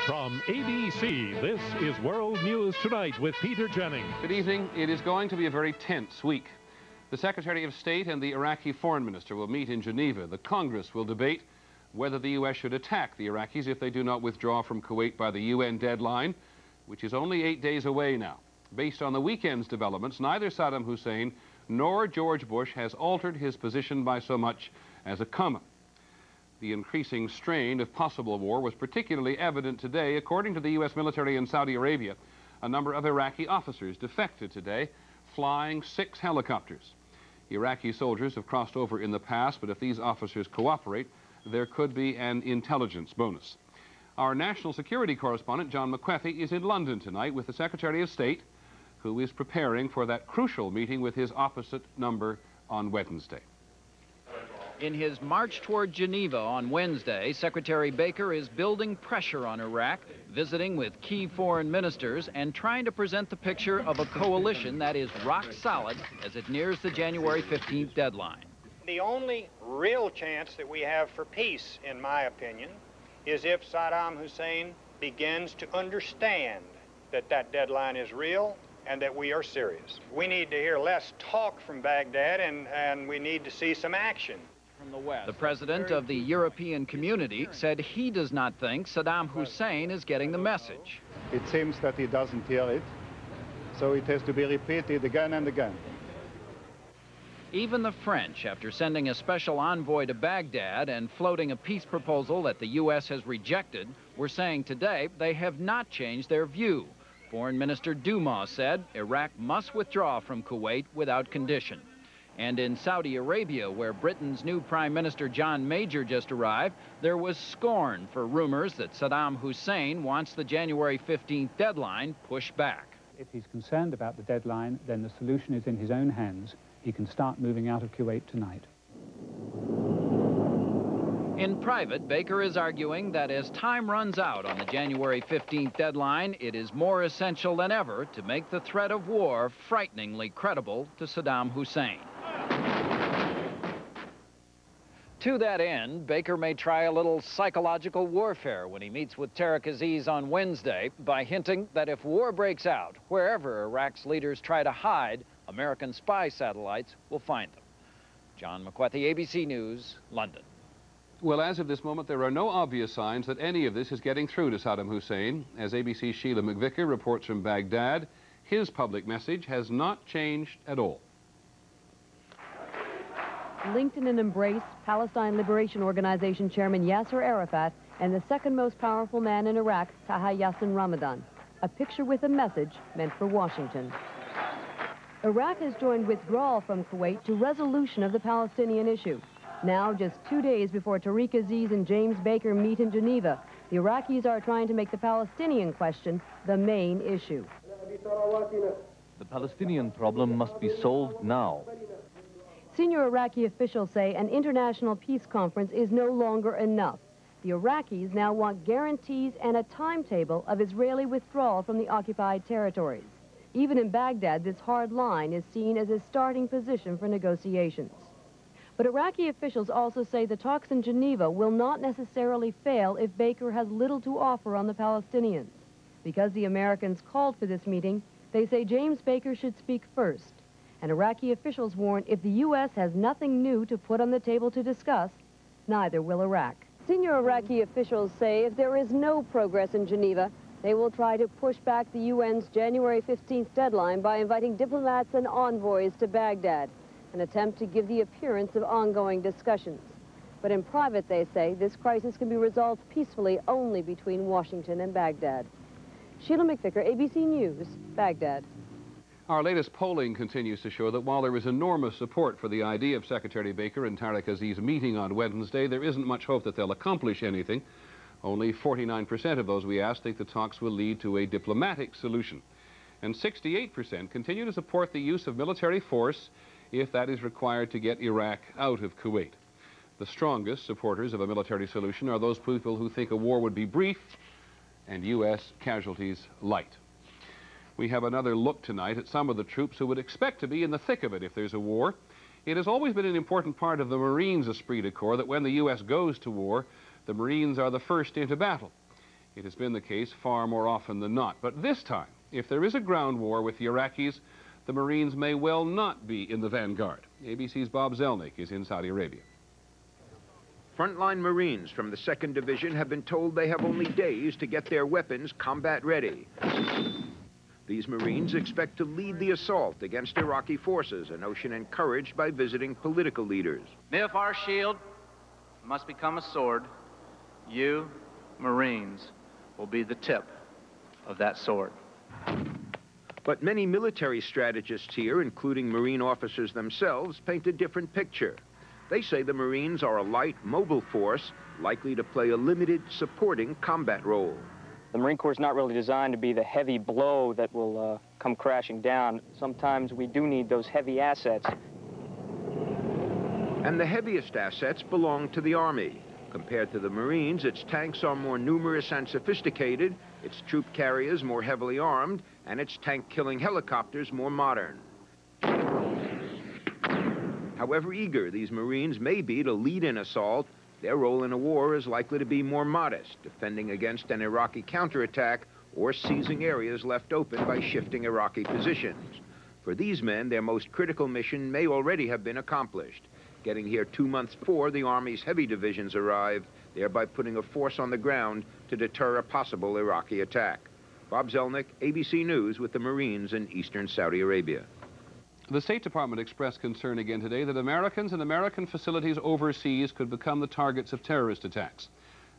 From ABC, this is World News Tonight with Peter Jennings. Good evening. It is going to be a very tense week. The Secretary of State and the Iraqi Foreign Minister will meet in Geneva. The Congress will debate whether the U.S. should attack the Iraqis if they do not withdraw from Kuwait by the UN deadline, which is only 8 days away now. Based on the weekend's developments, neither Saddam Hussein nor George Bush has altered his position by so much as a comma. The increasing strain of possible war was particularly evident today. According to the U.S. military in Saudi Arabia, a number of Iraqi officers defected today, flying 6 helicopters. Iraqi soldiers have crossed over in the past, but if these officers cooperate, there could be an intelligence bonus. Our national security correspondent, John McWethy, is in London tonight with the Secretary of State, who is preparing for that crucial meeting with his opposite number on Wednesday. In his march toward Geneva on Wednesday, Secretary Baker is building pressure on Iraq, visiting with key foreign ministers, and trying to present the picture of a coalition that is rock solid as it nears the January 15th deadline. The only real chance that we have for peace, in my opinion, is if Saddam Hussein begins to understand that that deadline is real and that we are serious. We need to hear less talk from Baghdad, and we need to see some action. From the West. The president of the European community said he does not think Saddam Hussein is getting the message. It seems that he doesn't hear it, so it has to be repeated again and again. Even the French, after sending a special envoy to Baghdad and floating a peace proposal that the U.S. has rejected, were saying today they have not changed their view. Foreign Minister Dumas said Iraq must withdraw from Kuwait without condition. And in Saudi Arabia, where Britain's new Prime Minister John Major just arrived, there was scorn for rumors that Saddam Hussein wants the January 15th deadline pushed back. If he's concerned about the deadline, then the solution is in his own hands. He can start moving out of Kuwait tonight. In private, Baker is arguing that as time runs out on the January 15th deadline, it is more essential than ever to make the threat of war frighteningly credible to Saddam Hussein. To that end, Baker may try a little psychological warfare when he meets with Tariq Aziz on Wednesday by hinting that if war breaks out, wherever Iraq's leaders try to hide, American spy satellites will find them. John McWethy, ABC News, London. Well, as of this moment, there are no obvious signs that any of this is getting through to Saddam Hussein. As ABC's Sheila McVicker reports from Baghdad, his public message has not changed at all. Linked in an embrace, Palestine Liberation Organization Chairman Yassir Arafat and the second most powerful man in Iraq, Taha Yassin Ramadan. A picture with a message meant for Washington. Iraq has joined withdrawal from Kuwait to resolution of the Palestinian issue. Now, just 2 days before Tariq Aziz and James Baker meet in Geneva, the Iraqis are trying to make the Palestinian question the main issue. The Palestinian problem must be solved now. Senior Iraqi officials say an international peace conference is no longer enough. The Iraqis now want guarantees and a timetable of Israeli withdrawal from the occupied territories. Even in Baghdad, this hard line is seen as a starting position for negotiations. But Iraqi officials also say the talks in Geneva will not necessarily fail if Baker has little to offer on the Palestinians. Because the Americans called for this meeting, they say James Baker should speak first. And Iraqi officials warn if the U.S. has nothing new to put on the table to discuss, neither will Iraq. Senior Iraqi officials say if there is no progress in Geneva, they will try to push back the UN's January 15th deadline by inviting diplomats and envoys to Baghdad, an attempt to give the appearance of ongoing discussions. But in private, they say, this crisis can be resolved peacefully only between Washington and Baghdad. Sheila McVicker, ABC News, Baghdad. Our latest polling continues to show that while there is enormous support for the idea of Secretary Baker and Tariq Aziz meeting on Wednesday, there isn't much hope that they'll accomplish anything. Only 49% of those we asked think the talks will lead to a diplomatic solution. And 68% continue to support the use of military force if that is required to get Iraq out of Kuwait. The strongest supporters of a military solution are those people who think a war would be brief and U.S. casualties light. We have another look tonight at some of the troops who would expect to be in the thick of it if there's a war. It has always been an important part of the Marines' esprit de corps that when the U.S. goes to war, the Marines are the first into battle. It has been the case far more often than not. But this time, if there is a ground war with the Iraqis, the Marines may well not be in the vanguard. ABC's Bob Zelnick is in Saudi Arabia. Frontline Marines from the 2nd Division have been told they have only days to get their weapons combat ready. These Marines expect to lead the assault against Iraqi forces, a notion encouraged by visiting political leaders. If our shield must become a sword, you, Marines, will be the tip of that sword. But many military strategists here, including Marine officers themselves, paint a different picture. They say the Marines are a light, mobile force likely to play a limited, supporting combat role. The Marine Corps is not really designed to be the heavy blow that will come crashing down. Sometimes we do need those heavy assets. And the heaviest assets belong to the Army. Compared to the Marines, its tanks are more numerous and sophisticated, its troop carriers more heavily armed, and its tank-killing helicopters more modern. However eager these Marines may be to lead an assault, their role in a war is likely to be more modest, defending against an Iraqi counterattack or seizing areas left open by shifting Iraqi positions. For these men, their most critical mission may already have been accomplished, getting here 2 months before the Army's heavy divisions arrived, thereby putting a force on the ground to deter a possible Iraqi attack. Bob Zelnick, ABC News, with the Marines in eastern Saudi Arabia. The State Department expressed concern again today that Americans and American facilities overseas could become the targets of terrorist attacks.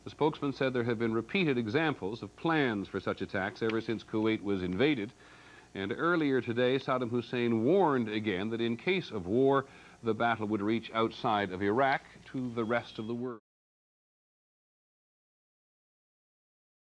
The spokesman said there have been repeated examples of plans for such attacks ever since Kuwait was invaded. And earlier today, Saddam Hussein warned again that in case of war, the battle would reach outside of Iraq to the rest of the world.